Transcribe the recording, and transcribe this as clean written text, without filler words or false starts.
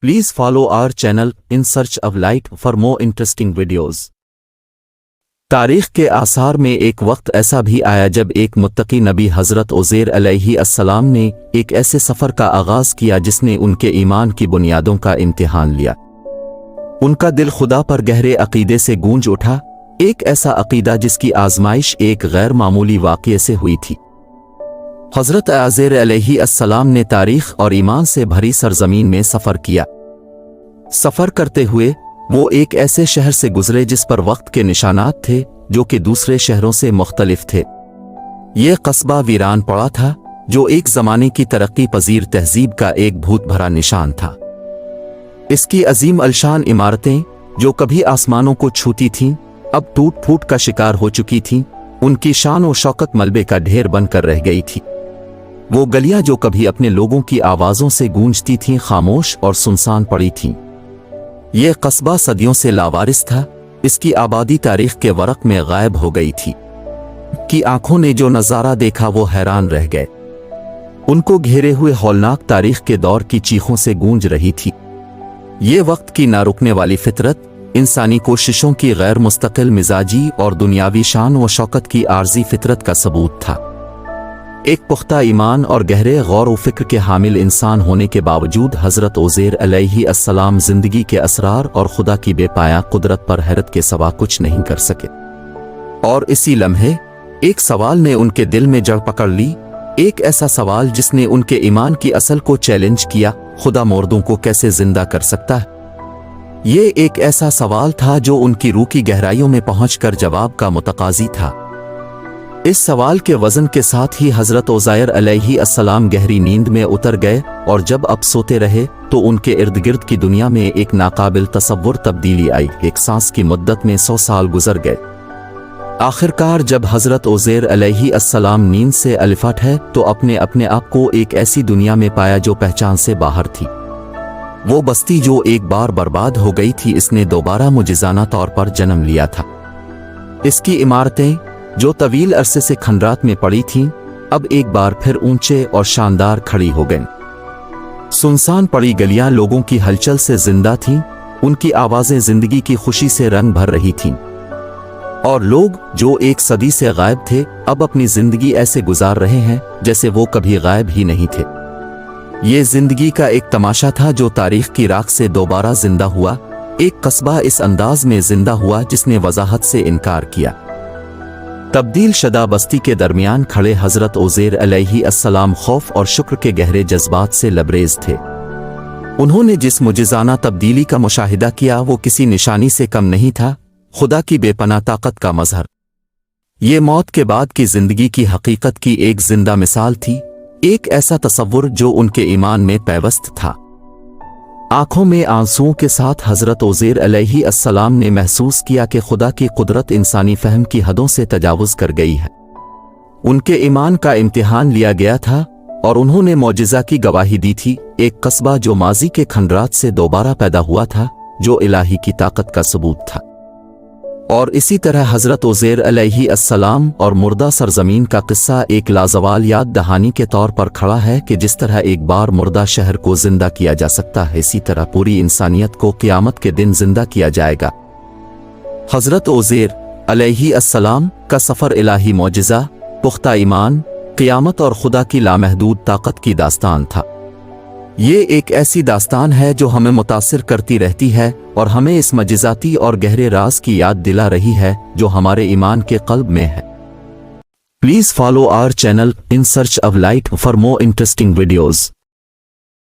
Please follow our channel in search of light for more interesting videos. तारीख के आसार में एक वक्त ऐसा भी आया जब एक मुत्तकी नबी हज़रत उज़ैर अलैहिस्सलाम ने एक ऐसे सफ़र का आगाज़ किया जिसने उनके ईमान की बुनियादों का इम्तिहान लिया। उनका दिल खुदा पर गहरे अक़ीदे से गूंज उठा, एक ऐसा अक़ीदा जिसकी आज़माइश एक गैर मामूली वाक़ये से हुई थी। हज़रत उज़ैर अलैहिस्सलाम ने तारीख़ और ईमान से भरी सरज़मीन में सफ़र किया। सफ़र करते हुए वो एक ऐसे शहर से गुजरे जिस पर वक्त के निशानात थे जो कि दूसरे शहरों से मुख्तलिफ थे। ये कस्बा वीरान पड़ा था जो एक ज़माने की तरक्की पजीर तहजीब का एक भूत भरा निशान था। इसकी अजीम अलशान इमारतें जो कभी आसमानों को छूती थीं अब टूट फूट का शिकार हो चुकी थीं, उनकी शान और शौकत मलबे का ढेर बनकर रह गई थी। वो गलियां जो कभी अपने लोगों की आवाज़ों से गूंजती थीं खामोश और सुनसान पड़ी थीं। ये कस्बा सदियों से लावारिस था, इसकी आबादी तारीख के वरक में गायब हो गई थी कि आंखों ने जो नज़ारा देखा वो हैरान रह गए। उनको घेरे हुए हौलनाक तारीख के दौर की चीखों से गूंज रही थी। ये वक्त की ना रुकने वाली फितरत, इंसानी कोशिशों की गैर मुस्तकिल मिजाजी और दुनियावी शान व शौकत की आर्जी फितरत का सबूत था। एक पुख्ता ईमान और गहरे गौर व फिक्र के हामिल इंसान होने के बावजूद हज़रत उज़ैर अलैहिस्सलाम ज़िंदगी के असरार और खुदा की बेपाया कुदरत पर हैरत के सिवा कुछ नहीं कर सके। और इसी लम्हे एक सवाल ने उनके दिल में जड़ पकड़ ली, एक ऐसा सवाल जिसने उनके ईमान की असल को चैलेंज किया, खुदा मुर्दों को कैसे जिंदा कर सकता है? ये एक ऐसा सवाल था जो उनकी रूह की गहराइयों में पहुंचकर जवाब का मुतकाजी था। इस सवाल के वजन के साथ ही हज़रत उज़ैर अलैहिस्सलाम गहरी नींद में उतर गए और जब अब सोते रहे तो उनके इर्द गिर्द की दुनिया में एक नाकाबिल तसव्वुर तब्दीली आई। एक सांस की मुद्दत में 100 साल गुजर गए। आखिरकार जब हज़रत उज़ैर अलैहिस्सलाम नींद से अलिफट है तो अपने आप को एक ऐसी दुनिया में पाया जो पहचान से बाहर थी। वो बस्ती जो एक बार बर्बाद हो गई थी, इसने दोबारा मुजिज़ाना तौर पर जन्म लिया था। इसकी इमारतें जो तवील अरसे से खंडरात में पड़ी थीं, अब एक बार फिर ऊंचे और शानदार खड़ी हो गईं। सुनसान पड़ी गलियां लोगों की हलचल से जिंदा थीं, उनकी आवाजें जिंदगी की खुशी से रंग भर रही थीं। और लोग जो एक सदी से गायब थे अब अपनी जिंदगी ऐसे गुजार रहे हैं जैसे वो कभी गायब ही नहीं थे। ये जिंदगी का एक तमाशा था जो तारीख की राख से दोबारा जिंदा हुआ। एक कस्बा इस अंदाज में जिंदा हुआ जिसने वजाहत से इनकार किया। तब्दील शदा बस्ती के दरमियान खड़े हज़रत उज़ैर अलैहिस्सलाम खौफ और शुक्र के गहरे जज्बात से लबरेज थे। उन्होंने जिस मुजिज़ाना तब्दीली का मुशाहिदा किया वो किसी निशानी से कम नहीं था, खुदा की बेपनाह ताकत का मज़हर। ये मौत के बाद की जिंदगी की हकीकत की एक जिंदा मिसाल थी, एक ऐसा तसव्वुर जो उनके ईमान में पैवस्त था। आंखों में आंसुओं के साथ हज़रत उज़ैर अलैहिस्सलाम ने महसूस किया कि खुदा की कुदरत इंसानी फहम की हदों से तजावुज़ कर गई है। उनके ईमान का इम्तिहान लिया गया था और उन्होंने मौजिज़ा की गवाही दी थी, एक कस्बा जो माजी के खंडरात से दोबारा पैदा हुआ था, जो इलाही की ताकत का सबूत था। और इसी तरह हज़रत उज़ैर अलैहिस्सलाम और मुर्दा सरजमीन का किस्सा एक लाजवाल याद दहानी के तौर पर खड़ा है कि जिस तरह एक बार मुर्दा शहर को जिंदा किया जा सकता है, इसी तरह पूरी इंसानियत को क़यामत के दिन जिंदा किया जाएगा। हज़रत उज़ैर अलैहिस्सलाम का सफ़र इलाही मौजिज़ा, पुख्ता ईमान, क़यामत और खुदा की लामहदूद ताकत की दास्तान था। ये एक ऐसी दास्तान है जो हमें मुतासिर करती रहती है और हमें इस मजिज़ाती और गहरे राज की याद दिला रही है जो हमारे ईमान के क़ल्ब में है। Please follow our channel in search of light for more interesting videos.